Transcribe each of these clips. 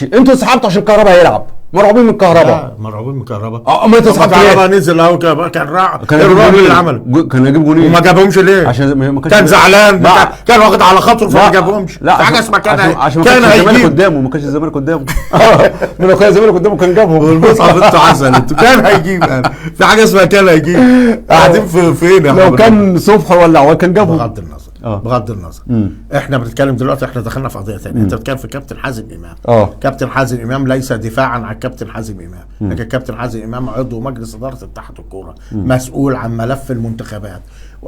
انتوا انسحبتوا عشان الكهرباء هيلعب، مرعوبين من الكهرباء. مرعوبين من الكهرباء. ما انتوا انسحبتوا ليه؟ الكهرباء نزل اهو كان الراجل اللي عمله كان يجيب جونين وما جابهمش ليه؟ عشان ما كان زعلان، كان واخد على خاطره فما جابهمش. لا، في حاجه اسمها عشان كان الزمالك قدامه، ما كانش الزمالك قدامه. ما لو كان الزمالك قدامه كان جابهم. والمصحف انتوا عسل، انتوا كان هيجيب. في حاجه اسمها كان هيجيب. قاعدين فين يا لو كان صبح ولا عوال كان جابهم. بغض النظر بغض النظر احنا بنتكلم دلوقتي، احنا دخلنا في قضيه ثانيه. انت بتتكلم في كابتن حازم امام. كابتن حازم امام ليس دفاعا عن كابتن حازم امام، لكن كابتن حازم امام عضو مجلس اداره اتحاد الكوره، مسؤول عن ملف المنتخبات.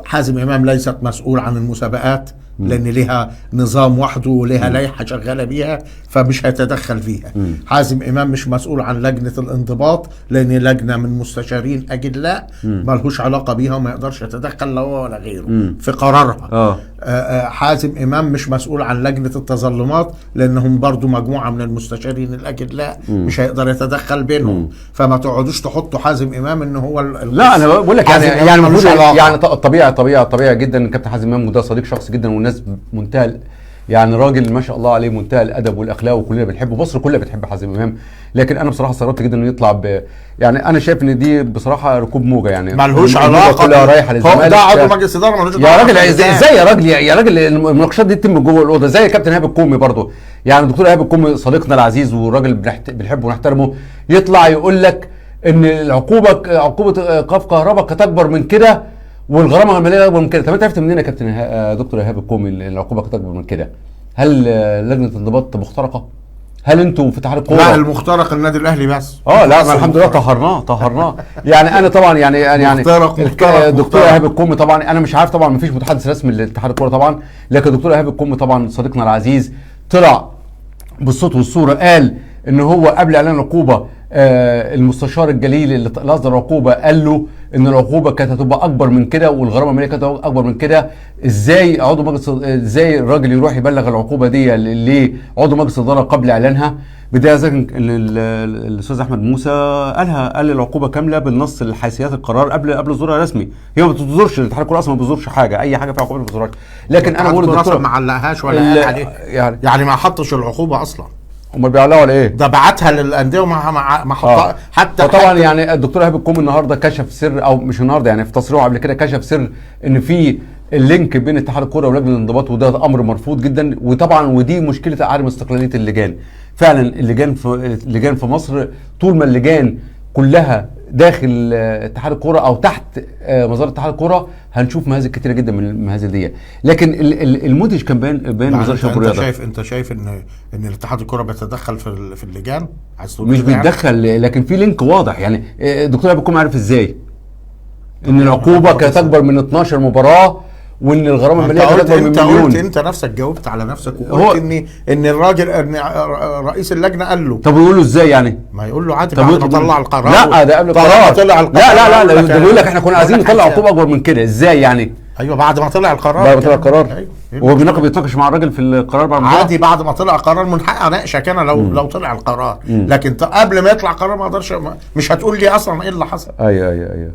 حازم امام ليست مسؤول عن المسابقات لان لها نظام وحده ولها لائحه شغاله بيها، فمش هيتدخل فيها. حازم امام مش مسؤول عن لجنه الانضباط لان لجنه من مستشارين اجلاء ملهوش علاقه بيها وما يقدرش يتدخل لا هو ولا غيره في قرارها. حازم امام مش مسؤول عن لجنه التظلمات لانهم برضو مجموعه من المستشارين الاجلاء مش هيقدر يتدخل بينهم. فما تقعدوش تحطوا حازم امام ان هو لا، انا بقول لك يعني المفروض يعني طبيعي جدا ان كابتن حازم امام ده صديق شخص جدا، والناس منتهى يعني راجل ما شاء الله عليه، منتهى الادب والاخلاق، وكلنا بنحبه، مصر كلها بتحب حازم امام. لكن انا بصراحه استغربت جدا انه يطلع يعني انا شايف ان دي بصراحه ركوب موجه، يعني ملهوش علاقه، كلها رايحه للزمالك. ده عضو مجلس اداره ملوش يا راجل ازاي يا راجل المناقشات دي تتم جوه الاوضه، زي كابتن ايهاب الكومي برضه. يعني الدكتور ايهاب الكومي صديقنا العزيز وراجل بنحبه ونحترمه، يطلع يقول لك ان عقوبه ايقاف كهرباء كانت اكبر من كده والغرامه الماليه اكبر من كده. طب انت عرفت منين يا كابتن دكتور ايهاب الكومي ان العقوبه كانت اكبر من كده؟ هل لجنه الانضباط مخترقه؟ هل انتوا في اتحاد الكوره؟ لا، المخترق النادي الاهلي بس. لا، ما الحمد لله طهرناه. يعني انا طبعا يعني الدكتور ايهاب الكومي طبعا انا مش عارف، طبعا ما فيش متحدث رسمي لاتحاد الكوره طبعا، لكن الدكتور ايهاب الكومي طبعا صديقنا العزيز طلع بالصوت والصوره قال ان هو قبل اعلان العقوبه المستشار الجليل اللي اصدر العقوبه قال له ان العقوبه كانت هتبقى اكبر من كده والغرامه الماليه كانت اكبر من كده. ازاي ازاي الراجل يروح يبلغ العقوبه دي لعضو مجلس الاداره قبل اعلانها؟ بدايه الاستاذ احمد موسى قال العقوبه كامله بالنص لحيثيات القرار قبل صدورها رسمي. هي ما بتصدرش، الاتحاد الكوره اصلا ما بيصدرش حاجه، اي حاجه فيها عقوبه ما بتصدرش. لكن انا بقول الدكتور ما علقهاش ولا قال عليه، يعني ما حطش العقوبه اصلا. امال بيعلقوا على ايه؟ ده بعتها للانديه وما حطها حتى. طبعا يعني الدكتور ايهاب الكومي النهارده كشف سر، او مش النهارده يعني في تصريحه قبل كده كشف سر ان في اللينك بين اتحاد الكوره ولجنه الانضباط، وده امر مرفوض جدا. وطبعا ودي مشكله عدم استقلاليه اللجان. فعلا اللجان في مصر طول ما اللجان كلها داخل اتحاد الكوره او تحت مظله اتحاد الكوره هنشوف مهازل كتيره جدا من المهازل دي. لكن المنتج كان باين وزاره الشباب والرياضه. انت شايف ان الاتحاد الكوره بيتدخل في اللجان؟ عايز تقول مش بيتدخل، لكن في لينك واضح. يعني الدكتور ابو عارف ازاي ان العقوبه كانت اكبر من 12 مباراه وان الغرامه الماليه كانت اكبر من مليون. انت نفسك جاوبت على نفسك وقلت ان الراجل ان رئيس اللجنه قال له. طب يقول له ازاي يعني؟ ما يقول له عادي بعد ما طلع القرار. لا، ده قبل القرار. لا ده بيقول لك احنا كنا عايزين نطلع عقوبه اكبر من كده. ازاي يعني؟ ايوه بعد ما طلع القرار. بعد ما طلع القرار هو بيتناقش مع الراجل في القرار بعد ما عادي بعد ما طلع القرار من حقي اناقشك انا لو طلع القرار. لكن قبل ما يطلع قرار ما اقدرش، مش هتقول لي اصلا ايه اللي حصل. ايوه